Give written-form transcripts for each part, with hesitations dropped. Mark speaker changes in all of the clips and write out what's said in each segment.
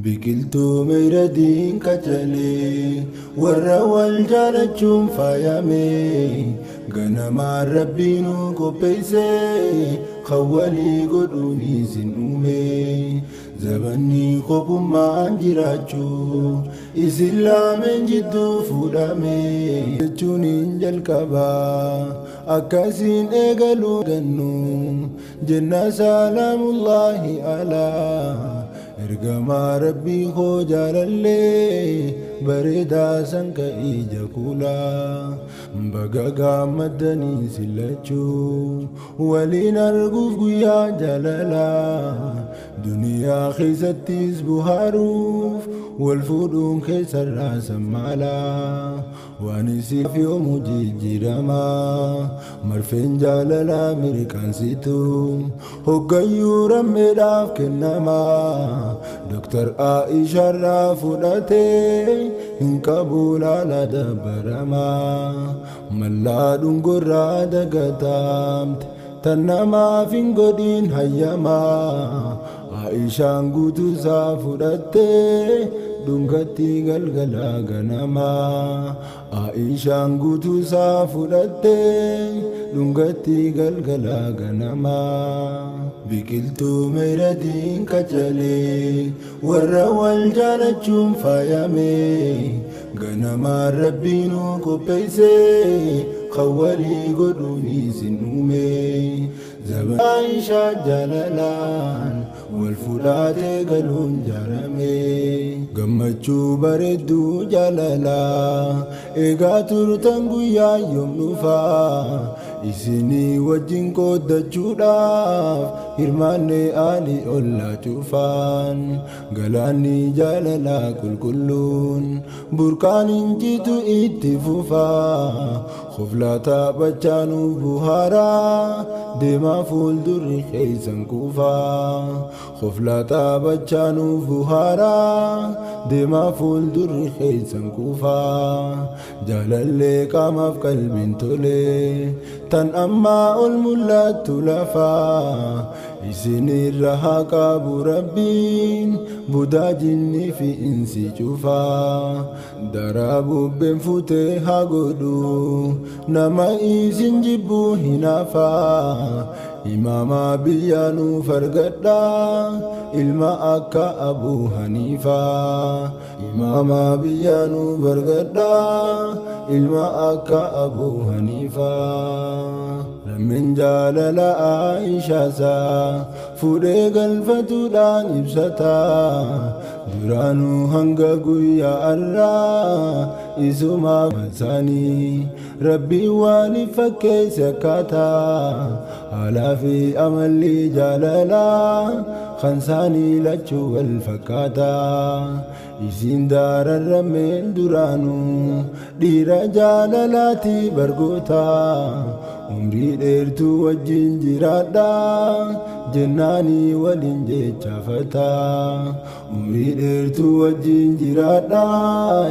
Speaker 1: Biqiltuu miidhagdiin qacalee warra wal jaalachuun faayamee ganamaan rabbiin qopheessee kan walii godhuun isin uume zabanni kopummaan jiraachuu isin lameen jidduu fuudhame jechuun hin jalqabaa akkasiin eegaluu gannu jenna salaamullahi alaa ergama rabbi ho jalalle bareda sanka ija kula bagaga madani silachu walin arguf guya jalala dunia khisatis buharuf والفودون كسر راس مالا وانسي في يوم جيرما مرفين جاللا أمريكان سيتو هقيورا ميراف كنما دكتور عائشة رافولاتي إن قبول على دبرما ملادون قرى دقتامت تنما فين قدين هيما عائشان قوتو سافولاتي dungatti galgala ganama Aishaan guutuu isaa fudhattee dungatti galgala ganama biqiltuu miidhagdiin qacalee warra wal jaalachuun faayamee ganamaan rabbiin qopheessee kan walii godhuun isin uume zaban Aishaa jaalalaan wal fudhatee galuun jaaramee gammachuu bareedduu jaalala eegaa turtan guyyaa yoom dhufaa isinii wajjin qooddachuudhaaf hirmaanne alii ollaa cufaan galaanni jaalala qulqulluun burqaan injitu itti fufaa khoflaa taphachaanuuf buhaaraa deemaa fuuldurri keessan kufaa khoflaa taphachaanuuf buhaaraa deemaa fuuldurri keessan kufaa jaalallee qaamaaf qalbiin tolee tan ammaa ol mul'attu lafaa isinirra haa qabu rabbiin budaa jinnii fi insi cufaa daraa bubbeen futee haa godhu nama isin jibbuu hinaafaa imaama biyyaanuu fargadhaa ilma akka Abuu Haniifaa imaama biyyaanuu fargadhaa ilma akka Abuu Haniifaa lameen jaalala Aishaasaa fuudhee galfatuudhaan ibsataa duraanuu hanga guyyaa har'aa isuma masaanii rabbii waan fakkeesse akkaataa haalaa fi amalli jaalalaa kan isaanii lachuu wal fakkaataa isin daararrameen duraanuu dhiira jaalalaati bargootaa umrii dheertuu wajjin jiraadhaa jennaanii waliin jechaafataa umrii dheertuu wajjin jiraadhaa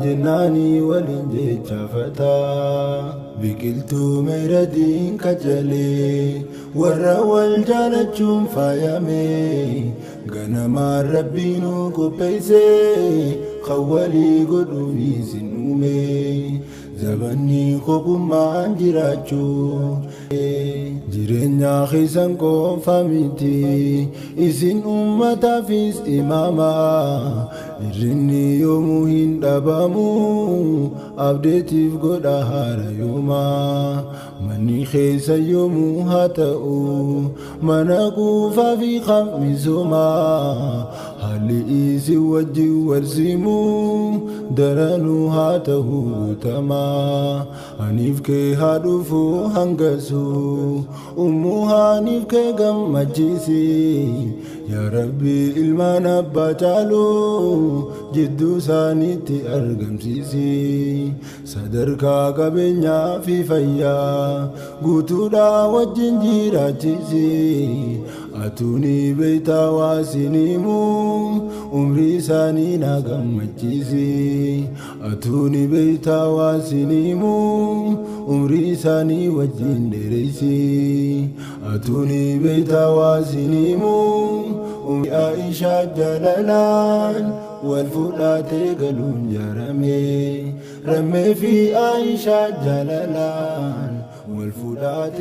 Speaker 1: jennaanii waliin jechaafataa biqiltuu miidhagdiin qacalee warra wal jaalachuun faayamee ganamaan rabbiin qopheessee kan walii godhuun isin uume zabanni kopummaan jiraachuu jireenya keessan qofa miti isin uummataafis imaama irrinni yoomuu hin dhabamu abdeetiif godha haara yoomaa manni keessa yoomuu haa ta'u mana quufaa fi kan misoomaa haalli isin wajjin warsimuu daranuu haa ta'u guutamaa aniif kee haa dhufu hangasuu ummuu haaniif kee gammachiisi yaa rabbi ilmaan abbaa caaluu jidduu isaaniitti argamsiisi sadarkaa qabeenyaa fi fayyaa guutuudhaa wajjin jiraachisi atuuni beeytaa waasiniimu umrii isaanii na gammachiisi atuuni beeytaa waasiniimu umrii isaanii wajjin dheereysi atuuni beeytaa waasiniimu عائشة جلالان والفولات قالون جرمي رمي في عائشة جلالان والفولات